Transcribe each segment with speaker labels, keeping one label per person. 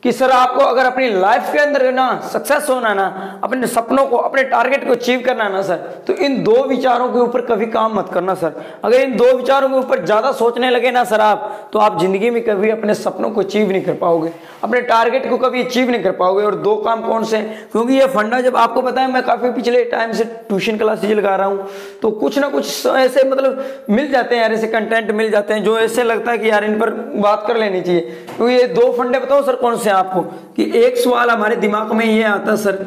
Speaker 1: कि सर आपको अगर अपनी लाइफ के अंदर ना सक्सेस होना है ना, अपने सपनों को, अपने टारगेट को अचीव करना है ना सर, तो इन दो विचारों के ऊपर कभी काम मत करना सर। अगर इन दो विचारों के ऊपर ज्यादा सोचने लगे ना सर आप, तो आप जिंदगी में कभी अपने सपनों को अचीव नहीं कर पाओगे, अपने टारगेट को कभी अचीव नहीं कर पाओगे। और दो काम कौन से? क्योंकि ये फंडा जब आपको पता है, मैं काफी पिछले टाइम से ट्यूशन क्लासेज लगा रहा हूँ, तो कुछ ना कुछ ऐसे मतलब मिल जाते हैं यार, ऐसे कंटेंट मिल जाते हैं जो ऐसे लगता है कि यार इन पर बात कर लेनी चाहिए। क्योंकि ये दो फंडे बताओ सर कौन से आपको, कि एक सवाल हमारे दिमाग में ये आता सर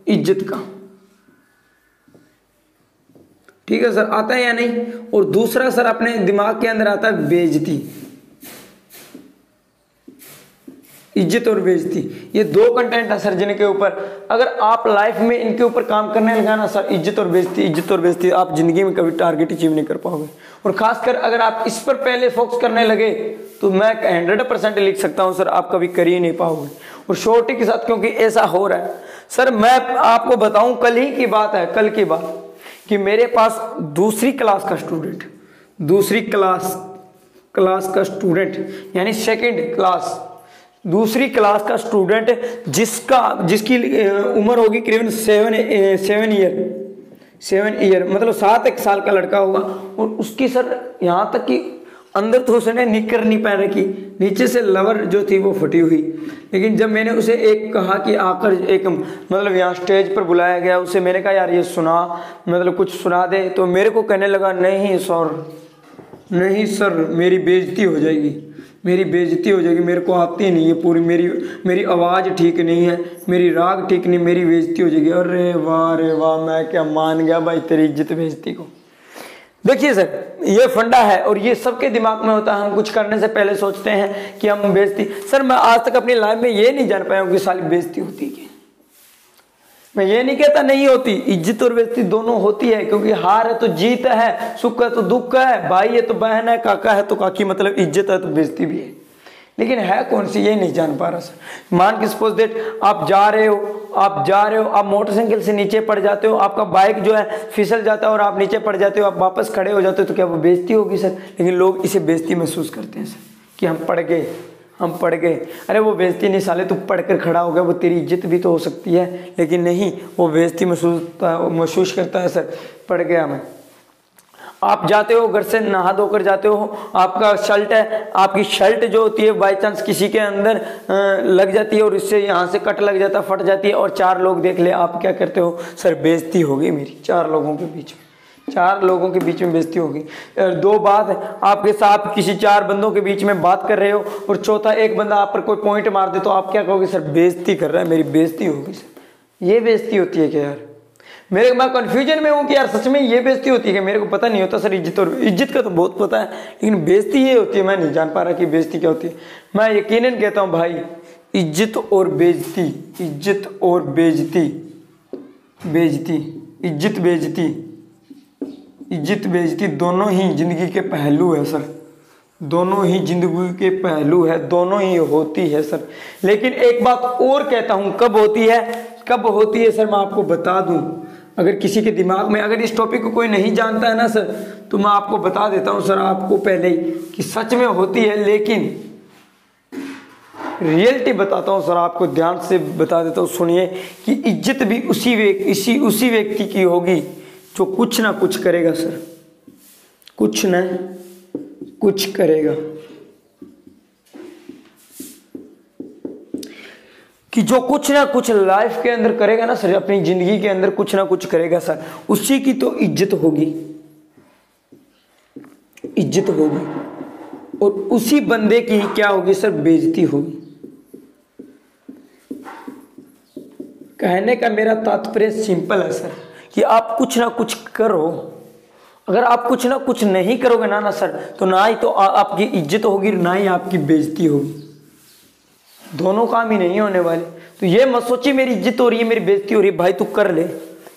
Speaker 1: इज्जत का, ठीक है सर, आता है या नहीं? और दूसरा सर अपने दिमाग के अंदर आता है बेइज्जती। इज्जत और बेइज्जती, ये दो कंटेंट है सर जिनके ऊपर अगर आप लाइफ में इनके ऊपर काम करने लगा ना सर, इज्जत और बेइज्जती, इज्जत और बेइज्जती, आप जिंदगी में कभी टारगेट अचीव नहीं कर पाओगे। और खासकर अगर आप इस पर पहले फोकस करने लगे तो मैं 100% लिख सकता हूं सर आप कभी कर ही नहीं पाओगे। और शॉर्टी के साथ क्योंकि ऐसा हो रहा है सर, मैं आपको बताऊं, कल ही की बात है, कल की बात, कि मेरे पास दूसरी क्लास का स्टूडेंट यानी सेकंड क्लास, दूसरी क्लास का स्टूडेंट जिसकी उम्र होगी करीबन 7 ईयर, मतलब 7 साल का लड़का होगा। और उसकी सर यहाँ तक कि अंदर तो उसने निकर नहीं पहन रखी, नीचे से लवर जो थी वो फटी हुई। लेकिन जब मैंने उसे एक कहा कि आकर एक मतलब यहाँ स्टेज पर बुलाया गया, उसे मैंने कहा यार ये सुना, मतलब कुछ सुना दे, तो मेरे को कहने लगा नहीं सर मेरी बेइज्जती हो जाएगी, मेरे को आती नहीं है पूरी, मेरी आवाज़ ठीक नहीं है, मेरी राग ठीक नहीं, मेरी बेइज्जती हो जाएगी। अरे वाह, मैं क्या मान गया भाई तेरी इज्जत बेइज्जती को। देखिए सर ये फंडा है और ये सबके दिमाग में होता है। हम कुछ करने से पहले सोचते हैं कि हम बेइज्जती, सर मैं आज तक अपनी लाइफ में ये नहीं जान पाया हूँ कि साली बेइज्जती होती है। मैं ये नहीं कहता नहीं होती, इज्जत और बेइज्जती दोनों होती है, क्योंकि हार है तो जीत है, सुख है तो दुख है, भाई है तो बहन है, काका है तो काकी, मतलब इज्जत है तो बेइज्जती भी है। लेकिन है कौन सी ये नहीं जान पा रहा सर। मान के सपोज दैट आप जा रहे हो, आप मोटरसाइकिल से नीचे पड़ जाते हो, आपका बाइक जो है फिसल जाता है और आप नीचे पड़ जाते हो, आप वापस खड़े हो जाते हो, तो क्या वो बेइज्जती होगी सर? लेकिन लोग इसे बेइज्जती महसूस करते हैं सर कि हम पड़ गए। अरे वो बेइज्जती नहीं साले, तू पढ़कर खड़ा हो गया, वो तेरी इज्जत भी तो हो सकती है। लेकिन नहीं, वो बेइज्जती महसूस करता है सर, पड़ गया मैं। आप जाते हो घर से नहा धोकर जाते हो, आपका शर्ट है, आपकी शर्ट जो होती है बाई चांस किसी के अंदर लग जाती है और इससे यहाँ से कट लग जाता है, फट जाती है, और 4 लोग देख ले, आप क्या करते हो सर? बेइज्जती होगी मेरी 4 लोगों के बीच में, बेइज्जती होगी। और 2 बात है, आपके साथ किसी 4 बंदों के बीच में बात कर रहे हो और चौथा एक बंदा आप पर कोई पॉइंट मार दे, तो आप क्या कहोगे? सर बेइज्जती कर रहा है, मेरी बेइज्जती होगी सर। ये बेइज्जती होती है क्या यार? मैं कंफ्यूजन में हूँ कि यार सच में ये बेइज्जती होती है कि मेरे को पता नहीं होता सर। इज्जत का तो बहुत पता है, लेकिन बेइज्जती ये होती है, मैं नहीं जान पा रहा कि बेइज्जती क्या होती है। मैं यकीनन कहता हूँ भाई, इज्जत और बेइज्जती, इज्जत बेइज्जती दोनों ही जिंदगी के पहलू है सर, दोनों ही होती है सर। लेकिन एक बात और कहता हूँ, कब होती है सर, मैं आपको बता दूं। अगर किसी के दिमाग में, अगर इस टॉपिक को कोई नहीं जानता है ना सर, तो मैं आपको बता देता हूं सर, आपको पहले ही कि सच में होती है। लेकिन रियलिटी बताता हूं सर, आपको ध्यान से बता देता हूं, सुनिए, कि इज्जत भी उसी व्यक्ति की होगी जो कुछ ना कुछ करेगा सर, कुछ ना कुछ करेगा, कि जो कुछ ना कुछ लाइफ के अंदर करेगा ना सर, अपनी जिंदगी के अंदर कुछ ना कुछ करेगा सर, उसी की तो इज्जत होगी, और उसी बंदे की क्या होगी सर? बेइज्जती होगी। कहने का मेरा तात्पर्य सिंपल है सर, कि आप कुछ ना कुछ करो। अगर आप कुछ ना कुछ नहीं करोगे ना सर, तो ना ही तो आपकी इज्जत होगी, ना ही आपकी बेइज्जती होगी, दोनों काम ही नहीं होने वाले। तो ये मत सोचिए मेरी इज्जत हो रही है, मेरी बेइज्जती हो रही है, भाई तू कर ले,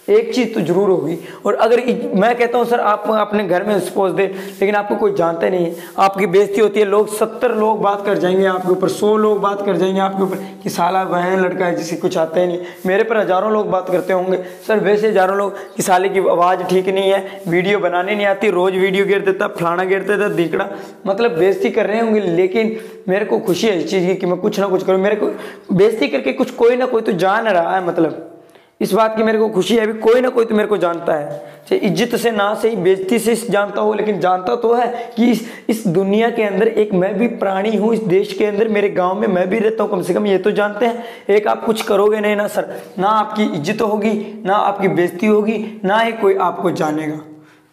Speaker 1: एक चीज़ तो जरूर होगी। और अगर मैं कहता हूँ सर, आप अपने घर में सपोज दे, लेकिन आपको कोई जानता नहीं है, आपकी बेइज्जती होती है, लोग 70 लोग बात कर जाएंगे आपके ऊपर, 100 लोग बात कर जाएंगे आपके ऊपर कि साला वह लड़का है जिसे कुछ आता ही नहीं। मेरे पर हज़ारों लोग बात करते होंगे सर, वैसे हज़ारों लोग कि साले की आवाज़ ठीक नहीं है, वीडियो बनाने नहीं आती, रोज़ वीडियो गिर देता, फलाना गिर देता, दिखड़ा, मतलब बेइज्जती कर रहे होंगे। लेकिन मेरे को खुशी है इस चीज़ की कि मैं कुछ ना कुछ करूँ। मेरे को बेइज्जती करके कुछ कोई ना कोई तो जान रहा है, मतलब इस बात की मेरे को खुशी है, अभी कोई ना कोई तो मेरे को जानता है, चाहे इज्जत से ना सही बेइज्जती से जानता हो, लेकिन जानता तो है कि इस दुनिया के अंदर एक मैं भी प्राणी हूँ, इस देश के अंदर मेरे गांव में मैं भी रहता हूँ, कम से कम ये तो जानते हैं। एक आप कुछ करोगे नहीं ना सर, ना आपकी इज्जत होगी, ना आपकी बेइज्जती होगी, ना ही कोई आपको जानेगा।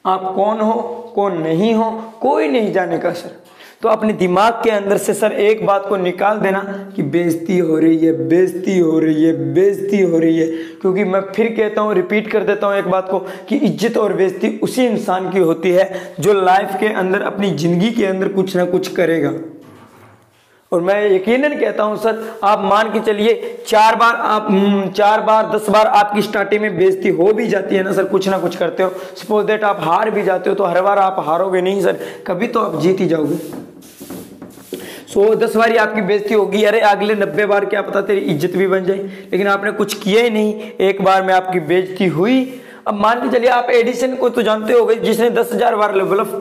Speaker 1: आप कौन हो कौन नहीं हो कोई नहीं जानेगा सर। तो अपने दिमाग के अंदर से सर एक बात को निकाल देना कि बेइज्जती हो रही है, बेइज्जती हो रही है, बेइज्जती हो रही है। क्योंकि मैं फिर कहता हूँ, रिपीट कर देता हूँ एक बात को कि इज्जत और बेइज्जती उसी इंसान की होती है जो लाइफ के अंदर अपनी ज़िंदगी के अंदर कुछ ना कुछ करेगा। और मैं यकीनन कहता हूं सर, आप मान के चलिए 4 बार 10 बार आपकी स्टार्टिंग में बेइज्जती हो भी जाती है ना सर, कुछ ना कुछ करते हो, सपोज दैट आप हार भी जाते हो, तो हर बार आप हारोगे नहीं सर, कभी तो आप जीत ही जाओगे। 10 बार आपकी बेइज्जती होगी, अरे अगले 90 बार क्या पता तेरी इज्जत भी बन जाए, लेकिन आपने कुछ किया ही नहीं, एक बार में आपकी बेइज्जती हुई। अब मान के चलिए आप एडिसन को तो जानते हो गए, जिसने 10,000 बार बल्ब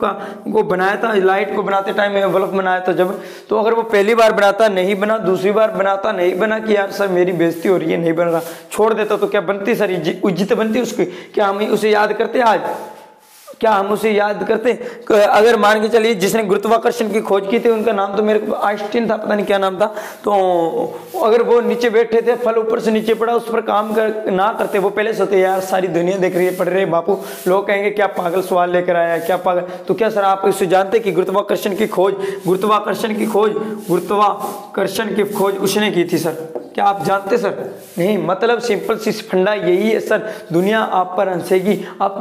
Speaker 1: को बनाया था, लाइट को बनाते टाइम बल्ब बनाया था जब, तो अगर वो पहली बार बनाता नहीं बना, दूसरी बार बनाता नहीं बना कि यार सर मेरी बेइज्जती हो रही है नहीं बन रहा, छोड़ देता, तो क्या बनती सर इज्जत बनती उसकी? क्या हम उसे याद करते आज? क्या हम उसे याद करते? अगर मान के चलिए जिसने गुरुत्वाकर्षण की खोज की थी, उनका नाम तो मेरे को आइंस्टीन था, पता नहीं क्या नाम था, तो अगर वो नीचे बैठे थे, फल ऊपर से नीचे पड़ा, उस पर काम ना करते, वो पहले सोचते यार सारी दुनिया देख रही है, पढ़ रहे बापू, लोग कहेंगे क्या पागल सवाल लेकर आया, क्या पागल। तो क्या सर आप इसे जानते कि गुरुत्वाकर्षण की खोज उसने की थी सर? क्या आप जानते सर? नहीं। मतलब सिंपल सी फंडा यही है सर, दुनिया आप पर हंसेगी, आप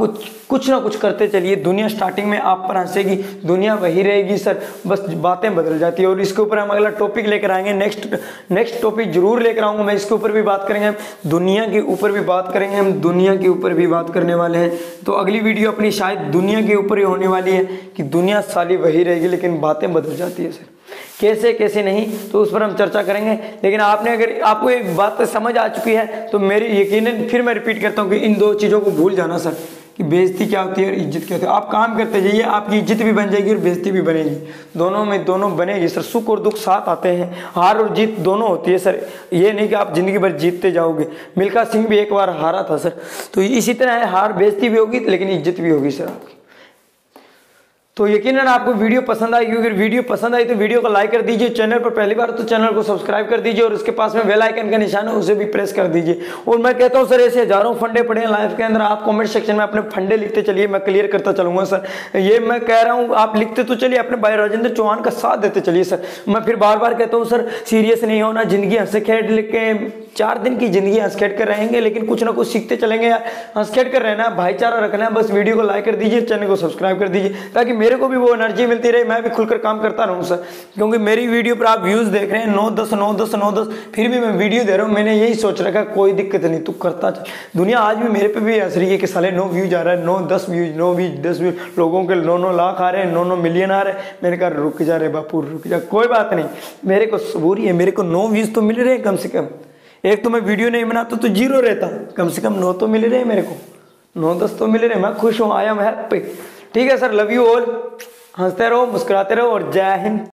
Speaker 1: कुछ ना कुछ करते चलिए, दुनिया स्टार्टिंग में आप पर हंसेगी, दुनिया वही रहेगी सर, बस बातें बदल जाती है। और इसके ऊपर हम अगला टॉपिक लेकर आएंगे, नेक्स्ट टॉपिक जरूर लेकर आऊंगा मैं, इसके ऊपर भी बात करेंगे, दुनिया के ऊपर भी बात करेंगे, हम दुनिया के ऊपर भी बात करने वाले हैं। तो अगली वीडियो अपनी शायद दुनिया के ऊपर ही होने वाली है कि दुनिया साली वही रहेगी लेकिन बातें बदल जाती है सर, कैसे नहीं, तो उस पर हम चर्चा करेंगे। लेकिन अगर आपको एक बात समझ आ चुकी है तो मेरी यकीनन फिर मैं रिपीट करता हूँ कि इन 2 चीज़ों को भूल जाना सर, कि बेइज्जती क्या होती है और इज्जत क्या होती है। आप काम करते जाइए, आपकी इज्जत भी बन जाएगी और बेइज्जती भी बनेगी, दोनों बनेगी सर। सुख और दुख साथ आते हैं, हार और जीत दोनों होती है सर, ये नहीं कि आप जिंदगी भर जीतते जाओगे। मिल्खा सिंह भी एक बार हारा था सर, तो इसी तरह है, हार बेइज्जती भी होगी लेकिन इज्जत भी होगी सर आपकी। तो यकीनन आपको वीडियो पसंद आएगी, अगर वीडियो पसंद आई तो वीडियो को लाइक कर दीजिए, चैनल पर पहली बार तो चैनल को सब्सक्राइब कर दीजिए और उसके पास में बेल आइकन का निशान है उसे भी प्रेस कर दीजिए। और मैं कहता हूं सर ऐसे हजारों फंडे पड़े हैं लाइफ के अंदर, आप कमेंट सेक्शन में अपने फंडे लिखते चलिए, मैं क्लियर करता चलूंगा सर। ये मैं कह रहा हूँ, आप लिखते तो चलिए, अपने भाई राजेंद्र चौहान का साथ देते चलिए सर। मैं फिर बार बार कहता हूँ सर, सीरियस नहीं होना, जिंदगी हंस खेड के 4 दिन की जिंदगी हंस खेड कर रहेंगे, लेकिन कुछ ना कुछ सीखते चलेंगे यार, हंस खेड कर रहना है, भाईचारा रखना है। बस वीडियो को लाइक कर दीजिए, चैनल को सब्सक्राइब कर दीजिए, ताकि मेरे को भी वो एनर्जी मिलती रहे, मैं भी खुलकर काम करता रहूं सर। क्योंकि मेरी वीडियो पर आप व्यूज देख रहे हैं 9-10, फिर भी मैं वीडियो दे रहा हूं, मैंने यही सोच रखा कोई दिक्कत नहीं, तू करता चल। दुनिया आज भी मेरे पे भी हंस रही है कि साले 9 व्यूज आ रहा है, 9-10 व्यूज, 9 व्यूज 10 व्यूज, लोगों के 9-9 लाख आ रहे हैं, 9-9 मिलियन आ रहे हैं। मैंने कहा रुक जा रे बापू, रुक जा, कोई बात नहीं, मेरे को सबूरी है, मेरे को 9 व्यूज तो मिल रहे हैं कम से कम। एक तो मैं वीडियो नहीं बनाता तो 0 रहता, कम से कम 9 तो मिल रहे हैं मेरे को, 9-10 तो मिल रहे हैं, मैं खुश हूँ, आई एम हैप्पी। ठीक है सर, लव यू ऑल, हंसते रहो, मुस्कुराते रहो और जय हिंद।